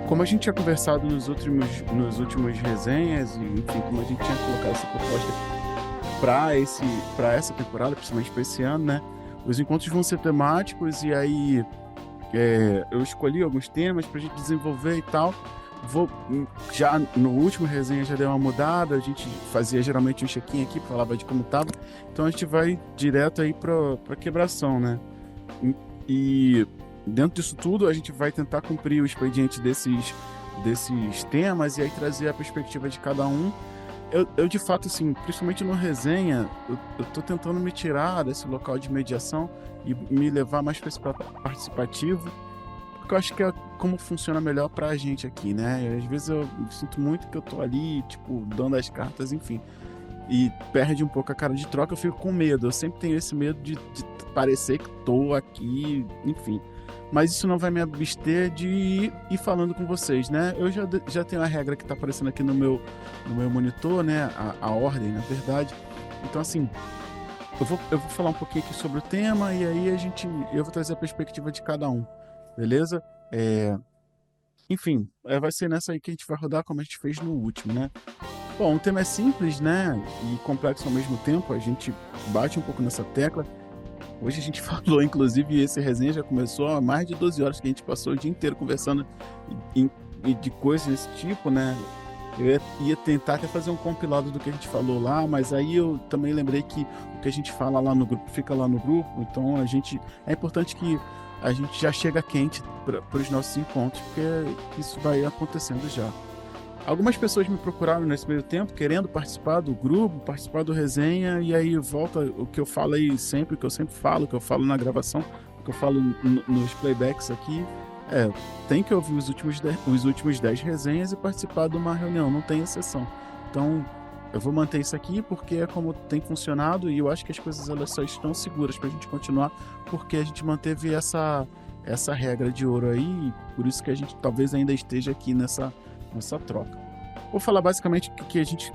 como a gente tinha conversado nos últimos resenhas, e enfim, como a gente tinha colocado essa proposta para essa temporada, principalmente para esse ano, né? Os encontros vão ser temáticos e aí eu escolhi alguns temas para a gente desenvolver e tal. Já no último resenha já deu uma mudada, a gente fazia geralmente um check-in aqui, falava de como tava, então a gente vai direto aí para quebração, né? E dentro disso tudo a gente vai tentar cumprir o expediente desses temas e aí trazer a perspectiva de cada um. Eu de fato, assim, principalmente no resenha, eu tô tentando me tirar desse local de mediação e me levar mais para esse participativo, porque eu acho que é como funciona melhor pra gente aqui, né? E às vezes eu sinto muito que eu tô ali, tipo, dando as cartas, enfim, e perde um pouco a cara de troca, eu fico com medo. Eu sempre tenho esse medo de parecer que tô aqui, enfim. Mas isso não vai me abster de ir falando com vocês, né? Eu já tenho a regra que tá aparecendo aqui no meu monitor, né? A ordem, na verdade. Então, assim, eu vou falar um pouquinho aqui sobre o tema e aí eu vou trazer a perspectiva de cada um, beleza? Enfim, vai ser nessa aí que a gente vai rodar como a gente fez no último, né? Bom, o tema é simples, né? E complexo ao mesmo tempo. A gente bate um pouco nessa tecla. Hoje a gente falou, inclusive, esse resenha já começou há mais de 12 horas que a gente passou o dia inteiro conversando de coisas desse tipo, né? Eu ia tentar até fazer um compilado do que a gente falou lá, mas aí eu também lembrei que o que a gente fala lá no grupo fica lá no grupo, então é importante que a gente já chega quente para os nossos encontros, porque isso vai acontecendo já. Algumas pessoas me procuraram nesse meio tempo, querendo participar do grupo, participar do resenha, e aí volta o que eu falo aí sempre, o que eu sempre falo, o que eu falo na gravação, o que eu falo nos playbacks aqui. Tem que ouvir os últimos 10 resenhas e participar de uma reunião, não tem exceção. Então, eu vou manter isso aqui porque é como tem funcionado e eu acho que as coisas elas só estão seguras pra gente continuar, porque a gente manteve essa regra de ouro aí, e por isso que a gente talvez ainda esteja aqui nessa troca. Vou falar basicamente o que a gente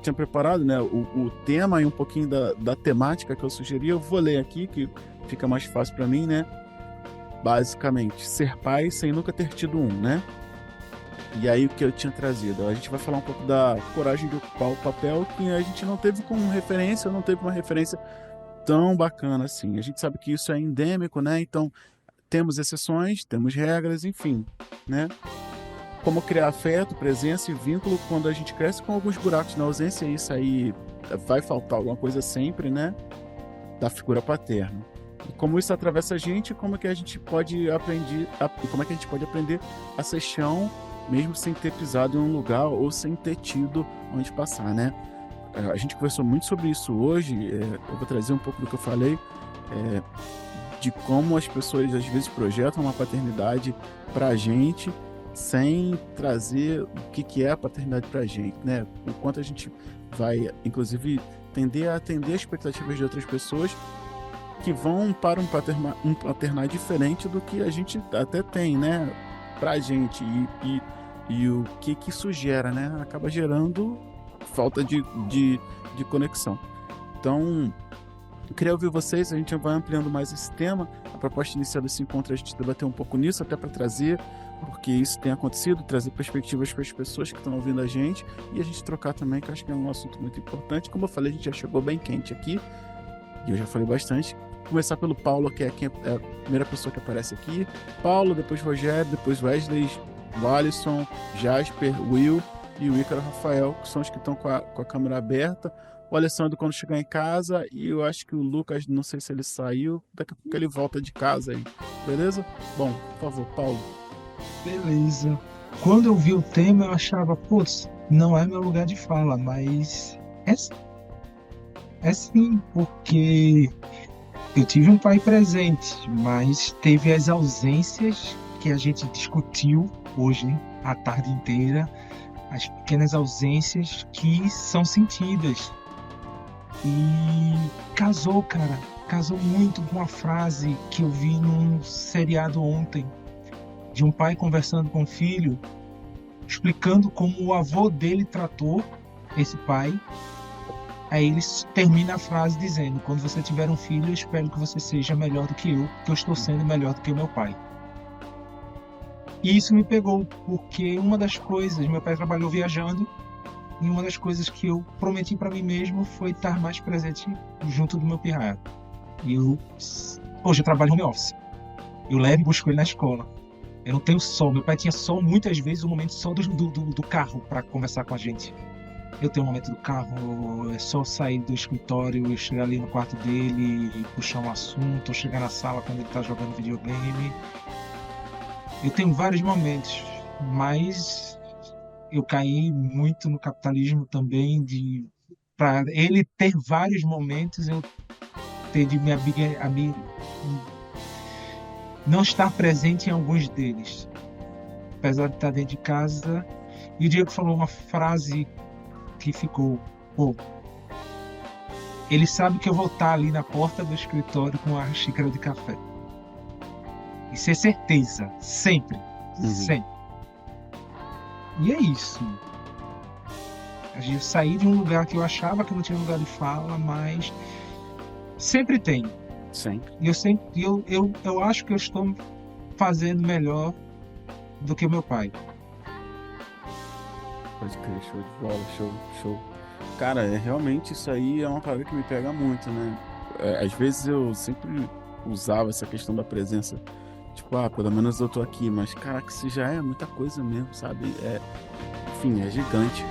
tinha preparado, né? O tema e um pouquinho da temática que eu sugeri. Eu vou ler aqui, que fica mais fácil para mim, né? Basicamente, ser pai sem nunca ter tido um, né? E aí o que eu tinha trazido? A gente vai falar um pouco da coragem de ocupar o papel que a gente não teve como referência, não teve uma referência tão bacana assim. A gente sabe que isso é endêmico, né? Então, temos exceções, temos regras, enfim, né? Como criar afeto, presença e vínculo quando a gente cresce com alguns buracos na ausência, isso aí vai faltar alguma coisa sempre, né? Da figura paterna. E como isso atravessa a gente, como é que a gente pode aprender a ser chão, mesmo sem ter pisado em um lugar ou sem ter tido onde passar, né? A gente conversou muito sobre isso hoje, eu vou trazer um pouco do que eu falei, de como as pessoas às vezes projetam uma paternidade pra gente, sem trazer o que é a paternidade pra gente, né? O quanto a gente vai, inclusive, tender a atender as expectativas de outras pessoas que vão para um paternar diferente do que a gente até tem, né? Pra gente. E o que isso gera, né? Acaba gerando falta de conexão. Então, eu queria ouvir vocês, a gente vai ampliando mais esse tema. A proposta inicial desse encontro é a gente debater um pouco nisso, até para trazer, porque isso tem acontecido, trazer perspectivas para as pessoas que estão ouvindo a gente e a gente trocar também, que eu acho que é um assunto muito importante. Como eu falei, a gente já chegou bem quente aqui e eu já falei bastante. Começar pelo Paulo, que é a primeira pessoa que aparece aqui. Paulo, depois Rogério, depois Wesley, Walisson, Jasper, Will e o Ícaro Rafael, que são os que estão com a câmera aberta. O Alessandro quando chegar em casa, e eu acho que o Lucas, não sei se ele saiu, daqui a pouco ele volta de casa aí, beleza? Bom, por favor, Paulo. Beleza. Quando eu vi o tema, eu achava, putz, não é meu lugar de fala, mas é sim, porque eu tive um pai presente, mas teve as ausências que a gente discutiu hoje a tarde inteira, as pequenas ausências que são sentidas. E casou, cara, casou muito com uma frase que eu vi num seriado ontem, de um pai conversando com o filho, explicando como o avô dele tratou esse pai. Aí ele termina a frase dizendo: quando você tiver um filho, eu espero que você seja melhor do que eu, porque eu estou sendo melhor do que o meu pai. E isso me pegou, porque uma das coisas, meu pai trabalhou viajando, e uma das coisas que eu prometi para mim mesmo foi estar mais presente junto do meu pirralho. E hoje eu trabalho home office. Eu levo e busco ele na escola. Eu não tenho som. Meu pai tinha som muitas vezes, o momento só do carro para conversar com a gente. Eu tenho um momento do carro, é só sair do escritório e chegar ali no quarto dele e puxar um assunto, ou chegar na sala quando ele está jogando videogame. Eu tenho vários momentos, mas eu caí muito no capitalismo também, de para ele ter vários momentos, eu ter de não estar presente em alguns deles, apesar de estar dentro de casa. E o Diego falou uma frase que ficou, pô, ele sabe que eu vou estar ali na porta do escritório com a xícara de café. Isso é certeza, sempre, Uhum. sempre. E é isso. Eu saí de um lugar que eu achava que não tinha lugar de fala, mas sempre tem. Sempre. E eu acho que eu estou fazendo melhor do que o meu pai. Pode crer, show de bola, show, show. Cara, realmente isso aí é uma parada que me pega muito, né? Às vezes eu sempre usava essa questão da presença. Tipo, pelo menos eu tô aqui, mas caraca, isso já é muita coisa mesmo, sabe? Enfim, é gigante.